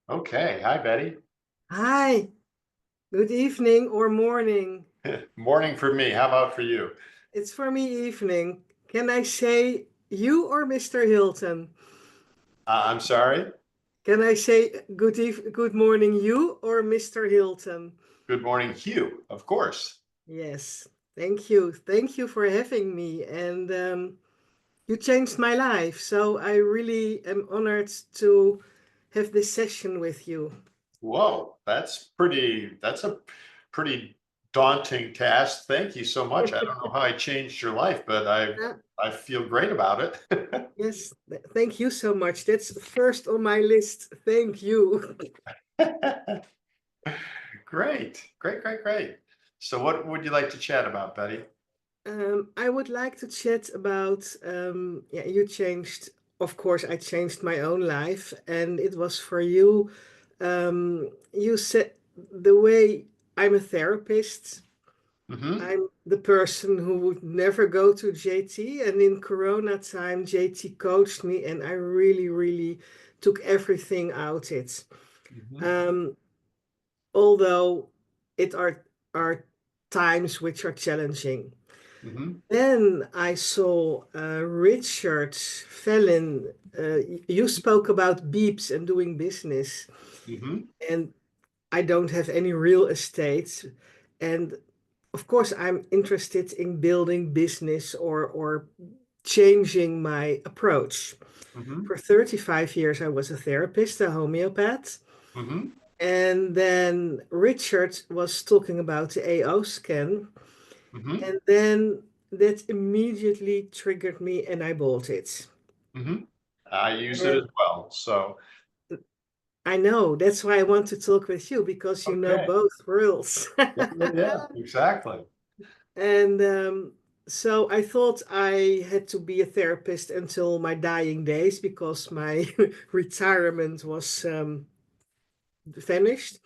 Okay. Hi, Betty. Hi, good evening or morning. Morning for me. How about for you? It's for me evening. Can I say you or Mr. Hilton? I'm sorry. Can I say good morning you or Mr. Hilton? Good morning, Hugh. Of course. Yes, thank you. Thank you for having me. And you changed my life. So I really am honored to have this session with you. Whoa, that's a pretty daunting task. Thank you so much. I don't know how I changed your life, but Uh, I feel great about it. yes, thank you so much. That's first on my list. Thank you. Great. Great, great, great. So what would you like to chat about, Betty? I would like to chat about, yeah, you changed, of course, I changed my own life, and it was for you. You said the way I'm a therapist, Mm-hmm. I'm the person who would never go to JT, and in Corona time, JT coached me, and I really, really took everything out it. Mm-hmm. Um, Although it are times which are challenging. Mm-hmm. Then I saw Richard Fellin. You spoke about beeps and doing business, Mm-hmm. and I don't have any real estate. And of course, I'm interested in building business or changing my approach. Mm-hmm. For 35 years, I was a therapist, a homeopath. Mm-hmm. And then Richard was talking about the AO scan. Mm-hmm. And then that immediately triggered me and I bought it. Mm-hmm. I use it as And well. So, I know that's why I want to talk with you because you know okay. both worlds. Yeah, yeah, yeah, exactly. And so I thought I had to be a therapist until my dying days because my retirement was finished.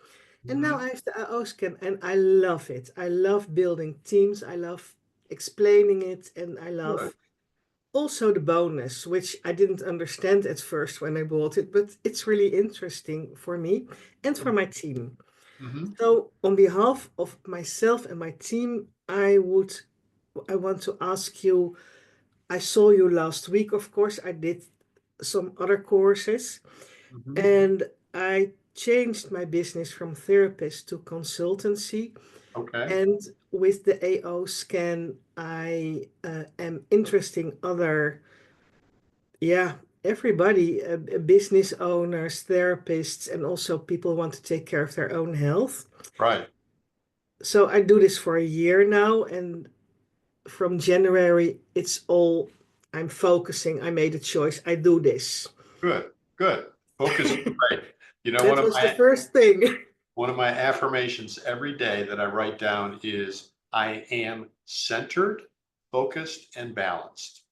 And now Mhm. I have the AO scan and I love it. I love building teams. I love explaining it and I Good. love also the bonus, which I didn't understand at first when I bought it, but it's really interesting for me and for my team. Mhm. So, on behalf of myself and my team, I want to ask you. I saw you last week, of course. I did some other courses, Mhm. and I changed my business from therapist to consultancy. Okay. And with the AO scan, I am interested in other, yeah, everybody, business owners, therapists, and also people want to take care of their own health. Right. So I do this for a year now, and from January, it's all I'm focusing. I made a choice. I do this. Good. Good. Focus is great. You know, That was the first thing. one of my affirmations every day that I write down is I am centered, focused, and balanced.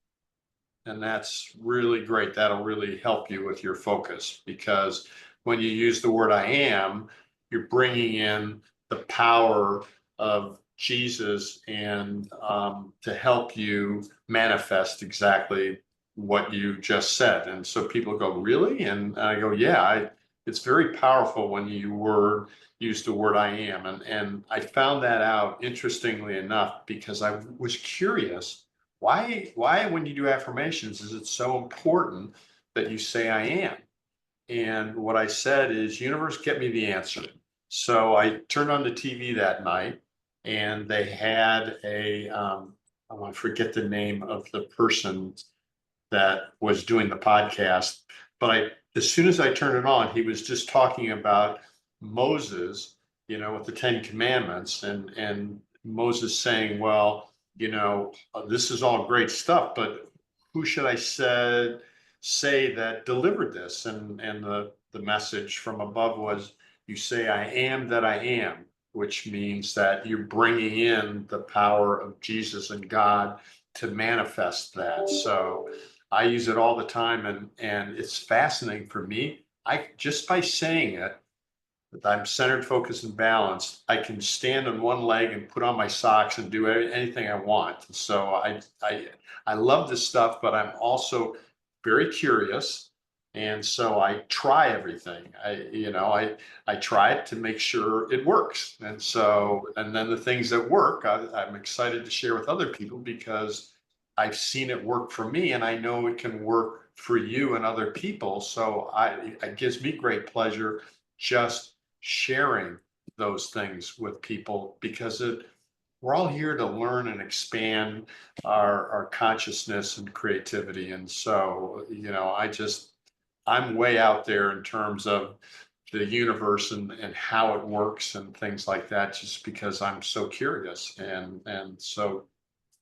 And that's really great. That'll really help you with your focus because when you use the word I am, you're bringing in the power of Jesus and to help you manifest exactly what you just said. And so people go, really? And I go, yeah, it's very powerful when use the word I am. And I found that out interestingly enough because I was curious why when you do affirmations is it so important that you say I am? And what I said is, universe, get me the answer. So I turned on the TV that night and they had oh, I forget the name of the person that was doing the podcast, but as soon as I turned it on, he was just talking about Moses, with the Ten Commandments, and Moses saying, "Well, this is all great stuff, but who should I say that delivered this?" And the message from above was, "You say I am that I am." Which means that you're bringing in the power of Jesus and God to manifest that. So I use it all the time, and it's fascinating for me. I just by saying it, that I'm centered, focused, and balanced, I can stand on one leg and put on my socks and do anything I want. So I love this stuff, but I'm also very curious. And so I try everything. I try it to make sure it works. And so, and then the things that work, I'm excited to share with other people because I've seen it work for me and I know it can work for you and other people. So it gives me great pleasure just sharing those things with people because we're all here to learn and expand our consciousness and creativity. And so, I'm way out there in terms of the universe and how it works and things like that, just because I'm so curious. And so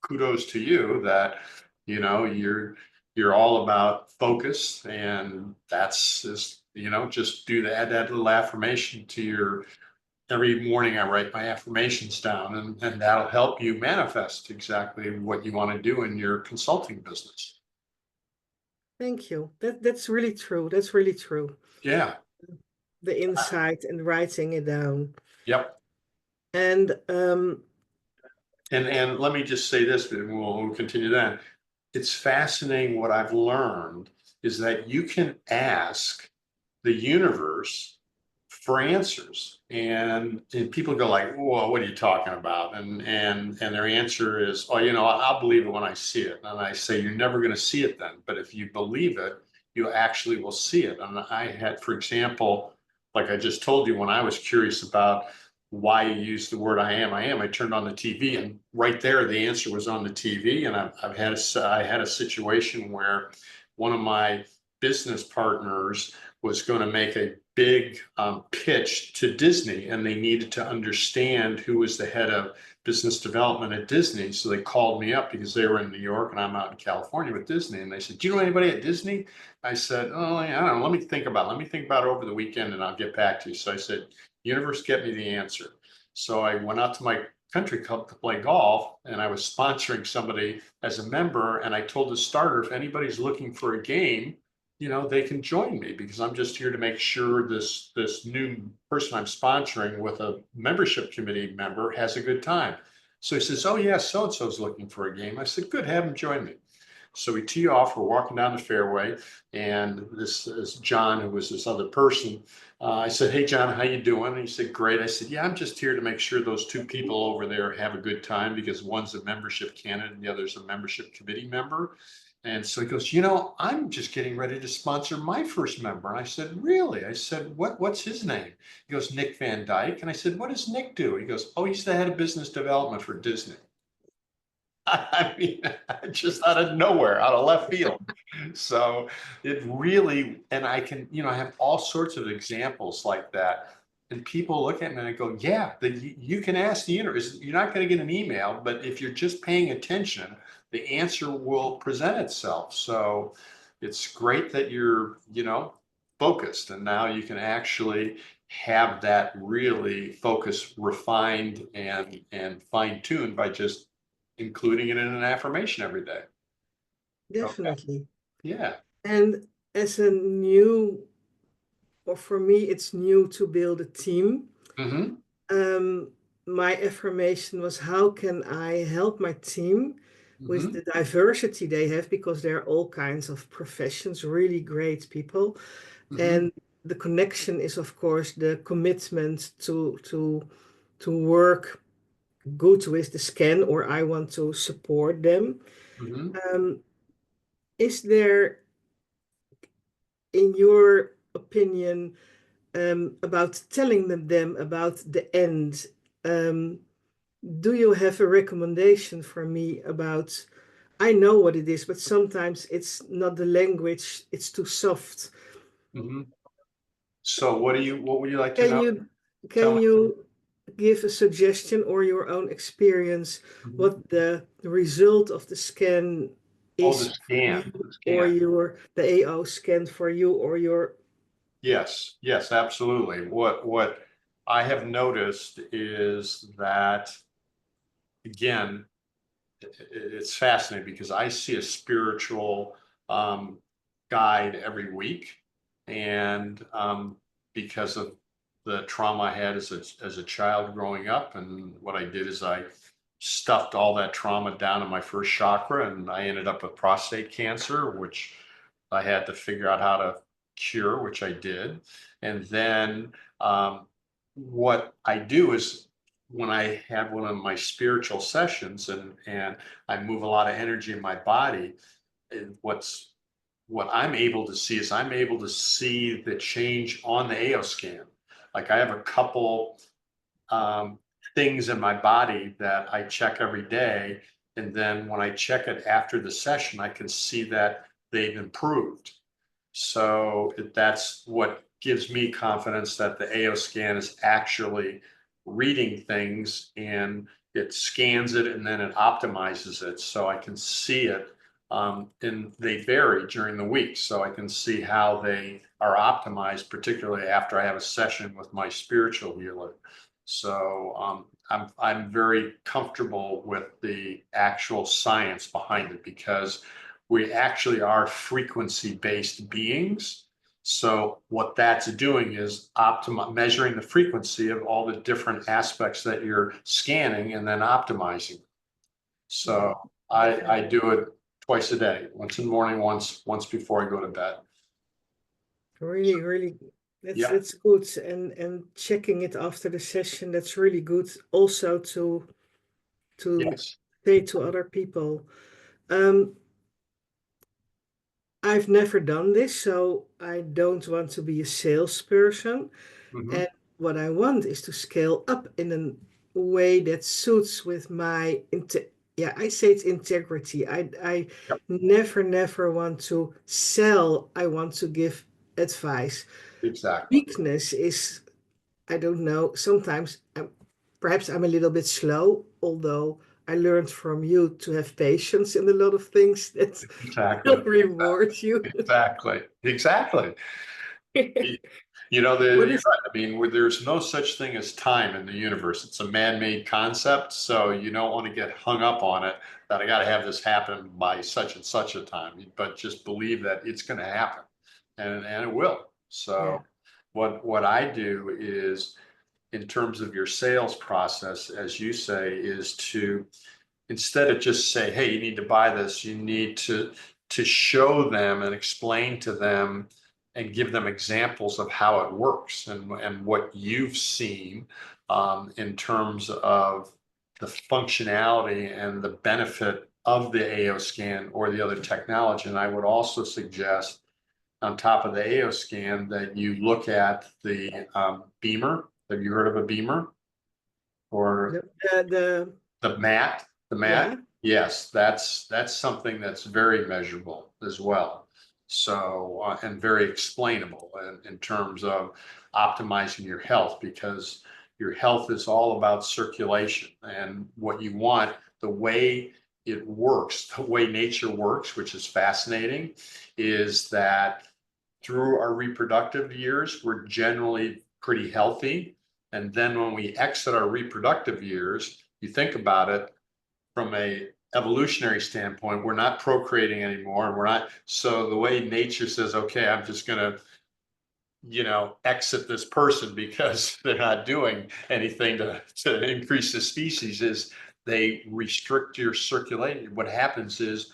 kudos to you that, you're all about focus, and that's just, just add that little affirmation to your every morning. I write my affirmations down, and that'll help you manifest exactly what you want to do in your consulting business. Thank you. That's really true. That's really true. Yeah. The insight and writing it down. Yep. And And let me just say this, and we'll continue that. It's fascinating. What I've learned is that you can ask the universe for answers, and people go like, "Whoa, what are you talking about?" And their answer is, "Oh, I'll believe it when I see it." And I say, "You're never going to see it then, but if you believe it, you actually will see it." And I had, for example, like I just told you, when I was curious about why you use the word I turned on the TV, and right there the answer was on the TV. And I had a situation where one of my business partners was going to make a big pitch to Disney, and they needed to understand who was the head of business development at Disney. So they called me up because they were in New York and I'm out in California with Disney. And they said, "Do you know anybody at Disney?" I said, "Oh, yeah, I don't know. Let me think about it. Let me think about it over the weekend and I'll get back to you." So I said, "Universe, get me the answer." So I went out to my country club to play golf, and I was sponsoring somebody as a member. And I told the starter, if anybody's looking for a game, they can join me, because I'm just here to make sure this new person I'm sponsoring with a membership committee member has a good time. So he says, "Oh yeah, so and so's looking for a game." I said, "Good, have him join me." So we tee off, we're walking down the fairway, and this is John, who was this other person. I said, "Hey John, how you doing?" And he said, "Great." I said, "Yeah, I'm just here to make sure those two people over there have a good time, because one's a membership candidate and the other's a membership committee member." And so he goes, "I'm just getting ready to sponsor my first member." And I said, "Really?" I said, what's his name?" He goes, "Nick Van Dyke." And I said, "What does Nick do?" He goes, "Oh, he's the head of business development for Disney." I mean, just out of nowhere, out of left field. So it really, and I can, I have all sorts of examples like that. And people look at me and I go, "Yeah, you can ask the universe. You're not going to get an email, but if you're just paying attention, the answer will present itself." So it's great that you're, focused, and now you can actually have that really focused, refined, and fine-tuned by just including it in an affirmation every day. Okay. definitely. Yeah. And as a new, or for me, it's new to build a team. Mm-hmm. Um, my affirmation was, how can I help my team with Mm-hmm. the diversity they have? Because there are all kinds of professions, really great people. Mm-hmm. And the connection is, of course, the commitment to work good with the scan, or I want to support them. Mm-hmm. Um, is there, in your opinion, about telling them about the end? Um, do you have a recommendation for me about? I know what it is, but sometimes it's not the language, it's too soft. Mm-hmm. So what would you like to Can know? you Tell can me. you give a suggestion or your own experience Mhm. what the result of the scan Oh, the is for scan, you, the or scan. your the AO scan for you, or your Yes, yes, absolutely. What I have noticed is that, again, it's fascinating because I see a spiritual um, guide every week, and because of the trauma I had as a child growing up, and what I did is I stuffed all that trauma down in my first chakra, and I ended up with prostate cancer, which I had to figure out how to cure, which I did. And then what I do is when I have one of my spiritual sessions and I move a lot of energy in my body, what I'm able to see is I'm able to see the change on the AO scan. Like I have a couple things in my body that I check every day. And then when I check it after the session, I can see that they've improved. So that's what gives me confidence that the AO scan is actually reading things, and it scans it and then it optimizes it. So I can see it. And they vary during the week. So I can see how they are optimized, particularly after I have a session with my spiritual healer. So I'm very comfortable with the actual science behind it, because we actually are frequency-based beings. So what that's doing is measuring the frequency of all the different aspects that you're scanning and then optimizing. So I do it twice a day, once in the morning, once before I go to bed. Really, really, Yeah. that's good. And checking it after the session, that's really good. Also to Yes. say to other people. Um, I've never done this, so I don't want to be a salesperson. Mhm. And what I want is to scale up in a way that suits with my yeah, I say it's integrity. I Yep. never want to sell. I want to give advice. Exactly. Weakness is, I don't know, sometimes perhaps I'm a little bit slow, although I learned from you to have patience in a lot of things that Exactly. will reward you. Exactly. Exactly. You know, What you're is, right. I mean, there's no such thing as time in the universe. It's a man-made concept, so you don't want to get hung up on it, that I got to have this happen by such and such a time, but just believe that it's going to happen, and it will. yeah, So what I do is, in terms of your sales process, as you say, is to, instead of just say, hey, you need to buy this, you need to show them and explain to them and give them examples of how it works, and what you've seen in terms of the functionality and the benefit of the AO scan or the other technology. And I would also suggest, on top of the AO scan, that you look at the beamer. Have you heard of a beamer? Or the the mat, the mat. yeah, Yes, that's something that's very measurable as well. So, and very explainable in terms of optimizing your health, because your health is all about circulation, and what you want, the way it works, the way nature works, which is fascinating, is that through our reproductive years, we're generally pretty healthy. And then when we exit our reproductive years, you think about it from a evolutionary standpoint, we're not procreating anymore. We're not. So the way nature says, okay, I'm just going to, exit this person because they're not doing anything to increase the species, is they restrict your circulation. What happens is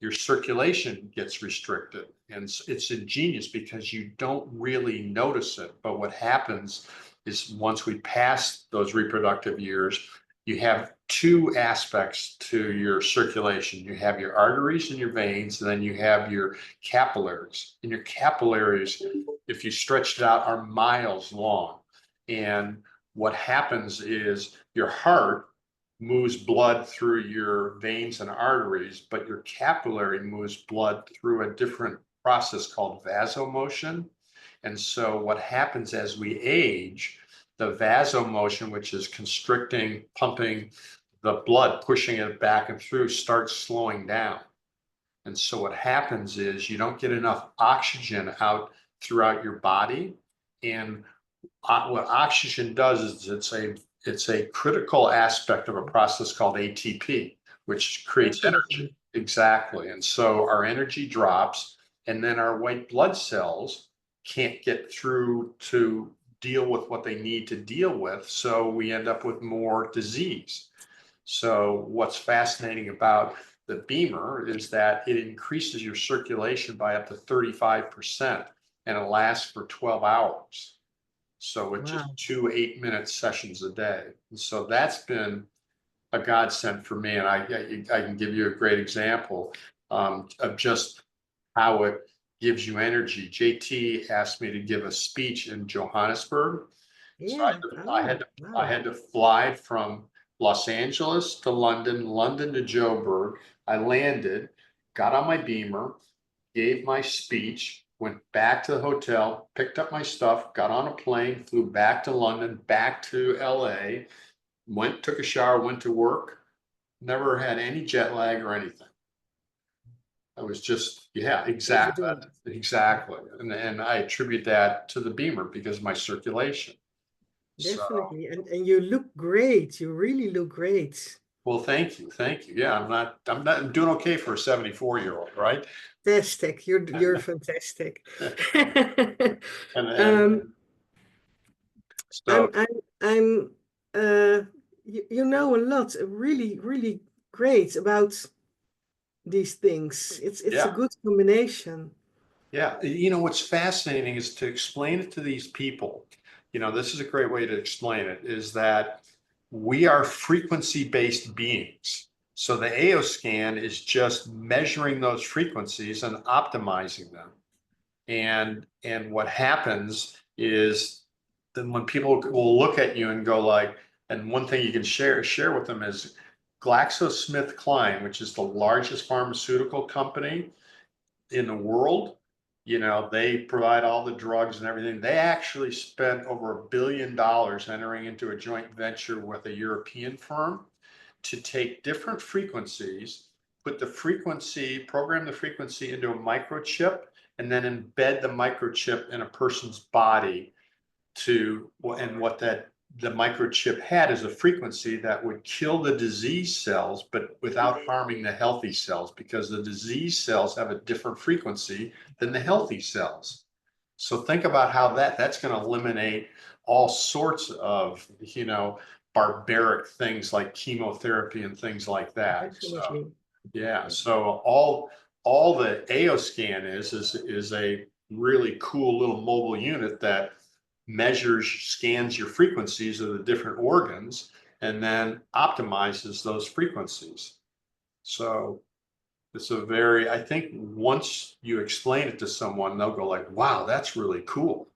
your circulation gets restricted, and it's ingenious because you don't really notice it. But what happens is, once we pass those reproductive years, you have two aspects to your circulation. You have your arteries and your veins, and then you have your capillaries. And your capillaries, if you stretched it out, are miles long. And what happens is your heart moves blood through your veins and arteries, but your capillary moves blood through a different process called vasomotion. And so what happens as we age, the vasomotion, which is constricting, pumping the blood, pushing it back and through, starts slowing down. And so what happens is you don't get enough oxygen out throughout your body. And what oxygen does is it's a critical aspect of a process called ATP, which creates metabolism. energy. Exactly. And so our energy drops, and then our white blood cells can't get through to deal with what they need to deal with. So we end up with more disease. So what's fascinating about the beamer is that it increases your circulation by up to 35%. and it lasts for 12 hours. So it's just Wow. 2 8-minute sessions a day. And so that's been a godsend for me. And I can give you a great example of just how it gives you energy. JT asked me to give a speech in Johannesburg. So Yeah. Oh, I wow. had to fly from Los Angeles to London, London to Joburg. I landed, got on my Beamer, gave my speech, went back to the hotel, picked up my stuff, got on a plane, flew back to London, back to LA, took a shower, went to work, never had any jet lag or anything. I was just, yeah, exactly, Overdoing it. exactly. And I attribute that to the Beamer because of my circulation. So, Definitely. And you look great. You really look great. well, thank you. Thank you. Yeah, I'm doing okay for a 74-year-old, right? Fantastic. You're fantastic. And Um, so, I'm you know a lot, really, really great about these things. It's a yeah, good combination. yeah. You know, what's fascinating is to explain it to these people. You know, this is a great way to explain it, is that we are frequency-based beings. So the AO scan is just measuring those frequencies and optimizing them. And what happens is then when people will look at you and go like, and one thing you can share with them is GlaxoSmithKline, which is the largest pharmaceutical company in the world. You know, they provide all the drugs and everything. They actually spent over $1 billion entering into a joint venture with a European firm to take different frequencies, program the frequency into a microchip, and then embed the microchip in a person's body and what the microchip had is a frequency that would kill the disease cells, but without harming the healthy cells, because the disease cells have a different frequency than the healthy cells. So think about how that's going to eliminate all sorts of, barbaric things like chemotherapy and things like that. So Definitely. yeah, so all the AO scan is a really cool little mobile unit that scans your frequencies of the different organs and then optimizes those frequencies. So I think once you explain it to someone, they'll go like, wow, that's really cool.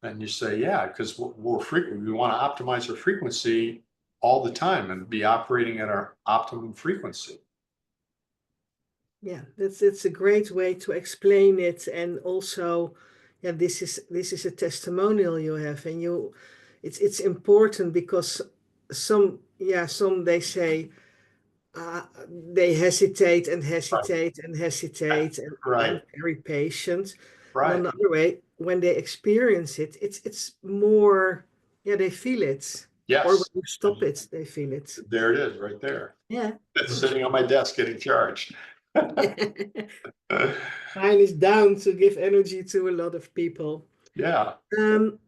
And you say, yeah, because we want to optimize our frequency all the time and be operating at our optimum frequency. Yeah, that's a great way to explain it. And also, yeah, this is a testimonial you have, and it's important because some they say they hesitate and Right, hesitate and hesitate, and I'm right, very patient. And on right. the other way, when they experience it, it's more, yeah, they feel it. Or when Yes. you stop it, they feel it. There it is, right there. Yeah. It's sitting on my desk getting charged. Mine is down to give energy to a lot of people. Yeah. Um,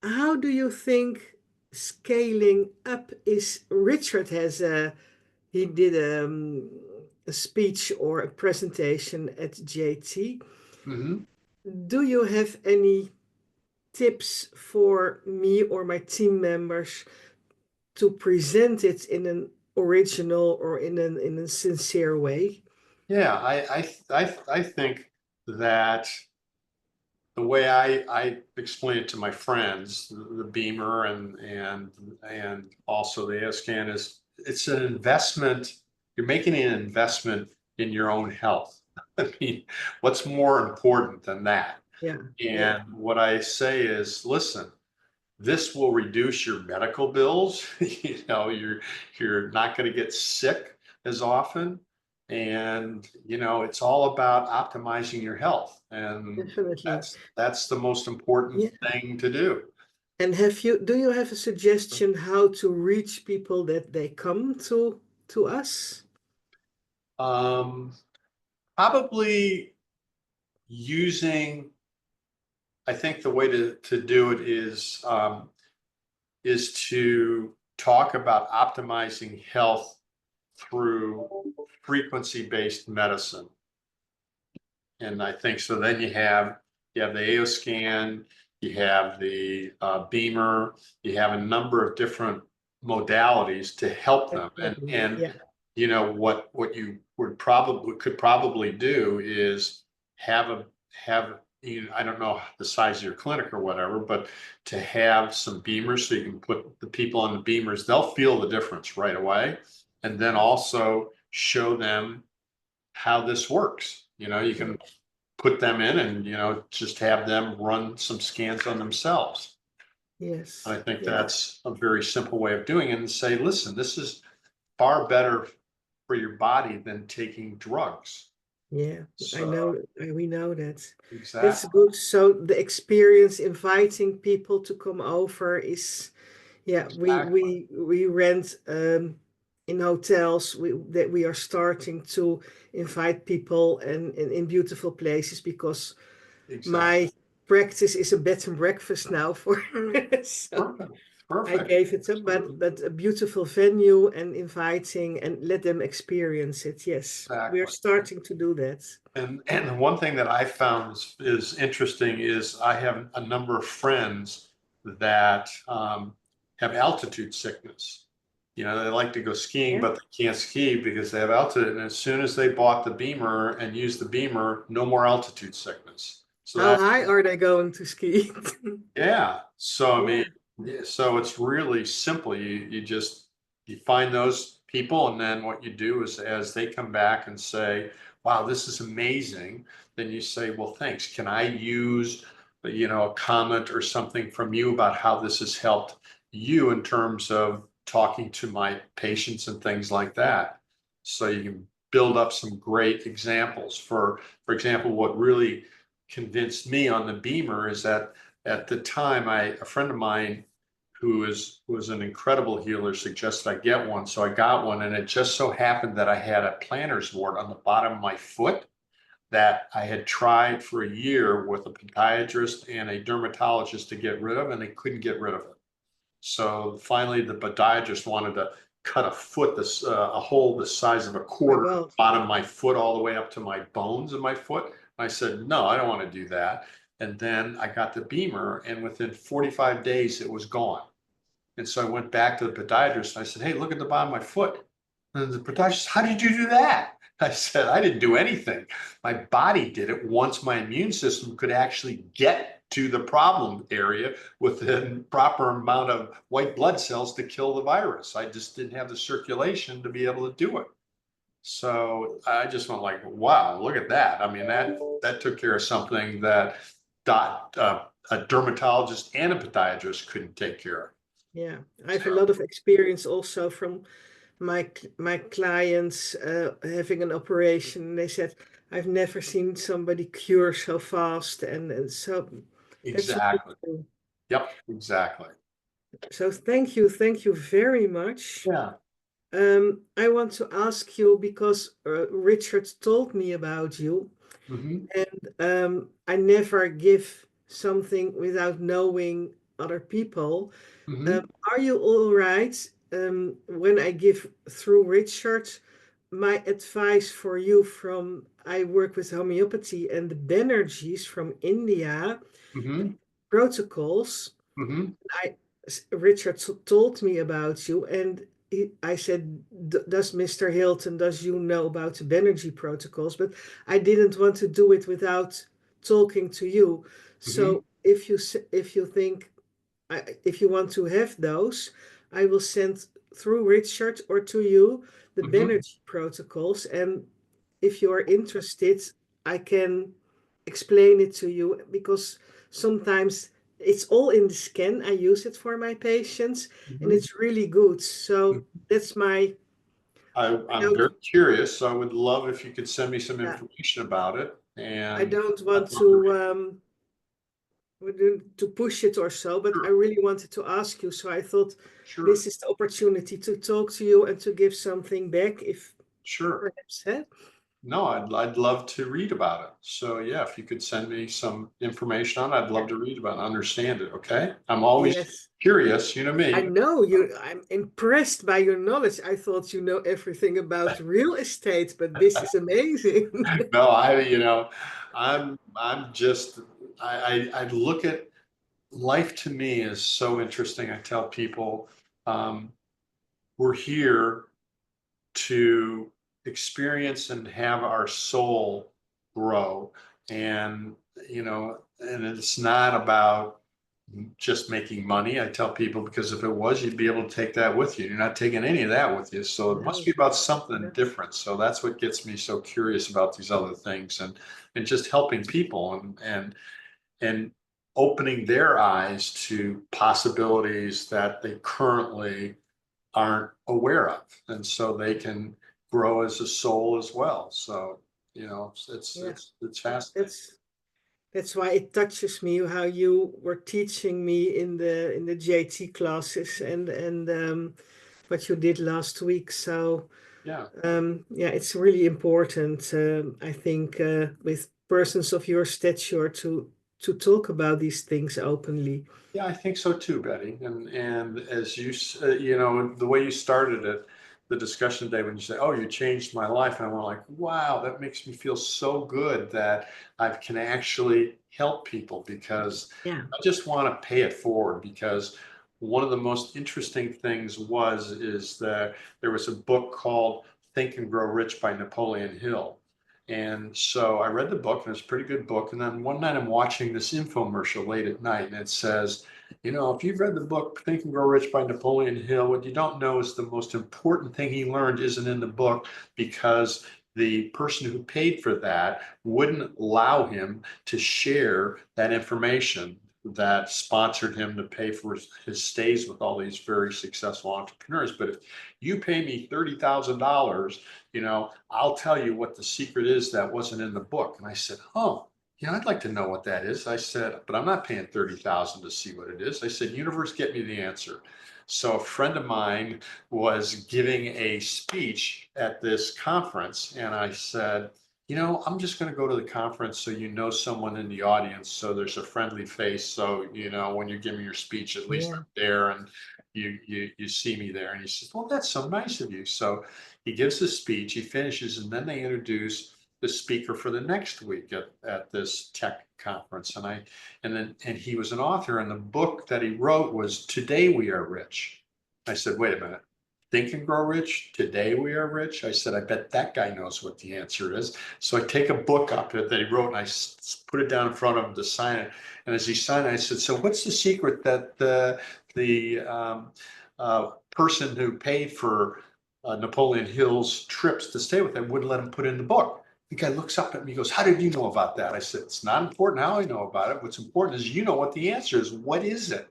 how do you think scaling up is? Richard he did a speech or a presentation at JT. Mhm. Do you have any tips for me or my team members to present it in an original or in a sincere way? Yeah, I think that the way I explain it to my friends, the Beamer and also the AirScan is it's an investment. You're making an investment in your own health. I mean, what's more important than that? Yeah, yeah, And what I say is, listen, this will reduce your medical bills. You're not going to get sick as often. And it's all about optimizing your health. And definitely. that's the most important Yeah. thing to do. And do you have a suggestion how to reach people that they come to us? Um, Probably using, I think the way to do it is to talk about optimizing health through frequency-based medicine. And I think so then You have the AO scan, you have the beamer, you have a number of different modalities to help them. And Yeah. you know what you could probably do is have I don't know the size of your clinic or whatever, but to have some beamers so you can put the people on the beamers, they'll feel the difference right away. And then also show them how this works. You know, you can put them in and, you know, just have them run some scans on themselves. And Yes. I think Yeah. that's a very simple way of doing it, and say, listen, this is far better for your body than taking drugs. Yeah, I So know, we know that. That's exactly, good. So the experience inviting people to come over is, yeah, exactly, we rent in hotels. We are starting to invite people and in beautiful places because exactly. my practice is a bed and breakfast now for so Perfect, I perfect. gave it up, but a beautiful venue and inviting and let them experience it. Yes, we are Exactly. starting to do that. And the one thing that I found is interesting is I have a number of friends that have altitude sickness. You know, they like to go skiing, Yeah. but they can't ski because they have altitude. And as soon as they bought the beamer and used the beamer, no more altitude sickness. So How that, high are they going to ski? yeah. So I Yeah. mean, yeah, so it's really simple. You just you find those people, and then what you do is as they come back and say, "Wow, this is amazing," then you say, "Well, thanks. Can I use, you know, a comment or something from you about how this has helped you in terms of talking to my patients and things like that?" So you can build up some great examples. For example, what really convinced me on the Beamer is that at the time, a friend of mine who was an incredible healer suggested I get one. So I got one, and it just so happened that I had a plantar's wart on the bottom of my foot that I had tried for a year with a podiatrist and a dermatologist to get rid of, and they couldn't get rid of it. So finally, the podiatrist wanted to cut a foot, a hole the size of a My quarter, God. bottom of my foot all the way up to my bones in my foot. I said, no, I don't want to do that. And then I got the beamer, and within 45 days, it was gone. And so I went back to the podiatrist and I said, hey, look at the bottom of my foot. And the podiatrist, how did you do that? I said, I didn't do anything. My body did it once my immune system could actually get to the problem area with the proper amount of white blood cells to kill the virus. I just didn't have the circulation to be able to do it. So I just went like, wow, look at that. I mean, that took care of something that a dermatologist and a podiatrist couldn't take care of. Yeah, I have a lot of experience also from my clients having an operation. They said, I've never seen somebody cure so fast, and so that's really Exactly. true. Yep, exactly. So thank you very much. Yeah. I want to ask you because Richard told me about you, Hmm. and I never give something without knowing other people. Hmm. Are you all right when I give through Richard my advice for you from I work with homeopathy and the Banerjees from India Hmm. protocols? Hmm. I Richard told me about you, and I said, "Does Mr. Hilton, does you know about the Banerjee protocols?" But I didn't want to do it without talking to you. Hmm. So if you think if you want to have those, I will send through Richard or to you the Hmm. Banerjee protocols. And if you are interested, I can explain it to you because sometimes it's all in the scan. I use it for my patients and Hmm. it's really good. So that's my, I I'm don't, very curious, so I would love if you could send me some yeah, information about it. I And don't I'd want love to read. to push it or so, but I Sure, really wanted to ask you. So I thought this sure, is the opportunity to talk to you and to give something back if sure. perhaps, huh? No, I'd love to read about it. So yeah, if you could send me some information on it, I'd love Yeah. to read about it and understand it. Okay. I'm always Yes. curious, you know I me. know you. I'm impressed by your knowledge. I thought you know everything about real estate, but this is amazing. No, I'm just, I look at life to me is so interesting. I tell people, um, we're here to experience and have our soul grow. And, and it's not about just making money. I tell people, because if it was, you'd be able to take that with you. You're not taking any of that with you. So it must No, be about something no. different. So that's what gets me so curious about these other things, and just helping people, and opening their eyes to possibilities that they currently aren't aware of, and so they can grow as a soul as well. So Yeah, it's fascinating. that's that's why it touches me how you were teaching me in the JT classes and what you did last week. So Yeah. yeah, it's really important. I think with persons of your stature to talk about these things openly. Yeah, I think so too, Betty. And as the way you started it, the discussion today, when you say, "Oh, you changed my life," and I'm like, "Wow, that makes me feel so good that I can actually help people," because Yeah. I just want to pay it forward. Because one of the most interesting things is that there was a book called "Think and Grow Rich" by Napoleon Hill. And so I read the book, and it's a pretty good book. And then one night I'm watching this infomercial late at night, and it says, if you've read the book Think and Grow Rich by Napoleon Hill, what you don't know is the most important thing he learned isn't in the book, because the person who paid for that wouldn't allow him to share that information that sponsored him to pay for his stays with all these very successful entrepreneurs. But if you pay me $30,000, I'll tell you what the secret is that wasn't in the book. And I said, oh, I'd like to know what that is. I said, but I'm not paying 30,000 to see what it is. I said, universe, get me the answer. So a friend of mine was giving a speech at this conference, and I said, I'm just going to go to the conference so someone in the audience, so there's a friendly face. So, when you're giving your speech, at least Yeah. I'm there and you see me there. And he says, well, that's so nice of you. So he gives the speech, he finishes, and then they introduce the speaker for the next week at this tech conference. And he was an author, and the book that he wrote was Today We Are Rich. I said, wait a minute. Think and Grow Rich, Today We Are Rich. I said, I bet that guy knows what the answer is. So I take a book up that he wrote, and I put it down in front of him to sign it. And as he signed it, I said, so what's the secret that the person who paid for Napoleon Hill's trips to stay with him wouldn't let him put in the book? The guy looks up at me and goes, how did you know about that? I said, it's not important how I know about it. What's important is what the answer is. What is it?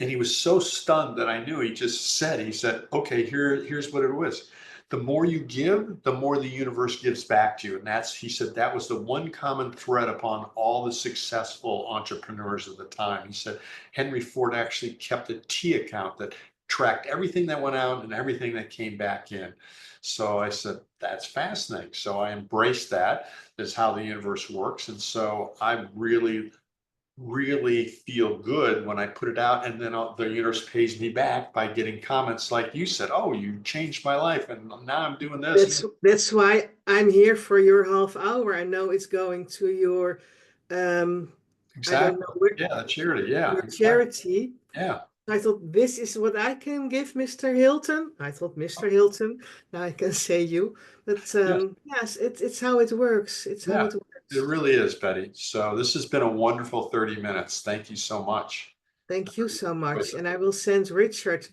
And he was so stunned that I knew. He said, okay, here's what it was. The more you give, the more the universe gives back to you. And he said, that was the one common thread upon all the successful entrepreneurs of the time. He said, Henry Ford actually kept a T account that tracked everything that went out and everything that came back in. So I said, that's fascinating. So I embraced that as how the universe works. And so I really feel good when I put it out, and then the universe pays me back by getting comments like you said, oh, you changed my life, and now I'm doing this. That's why I'm here for your half hour. I know it's going to your um I don't know Exactly. where, Yeah, the charity. Yeah, your exactly. charity. Yeah. I thought this is what I can give Mr. Hilton. I thought Mr. Hilton. Now I can say you. But Yes. yes, it's how it works. It's how Yeah. it It works. really is, Betty. So this has been a wonderful 30 minutes. Thank you so much. Thank you so Enjoyed much. it. And I will send Richard.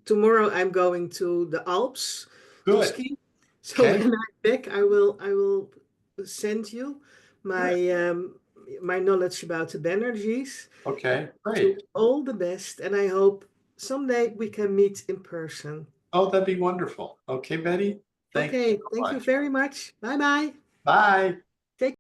Tomorrow I'm going to the Alps to Good. ski. So Okay. when I'm back, I will send you Good. my knowledge about the energies. And Okay. I wish you Great. all the best. And I hope someday we can meet in person. Oh, that'd be wonderful. Okay, Betty. Thank you Okay, so thank you much. very much. Bye bye. Bye.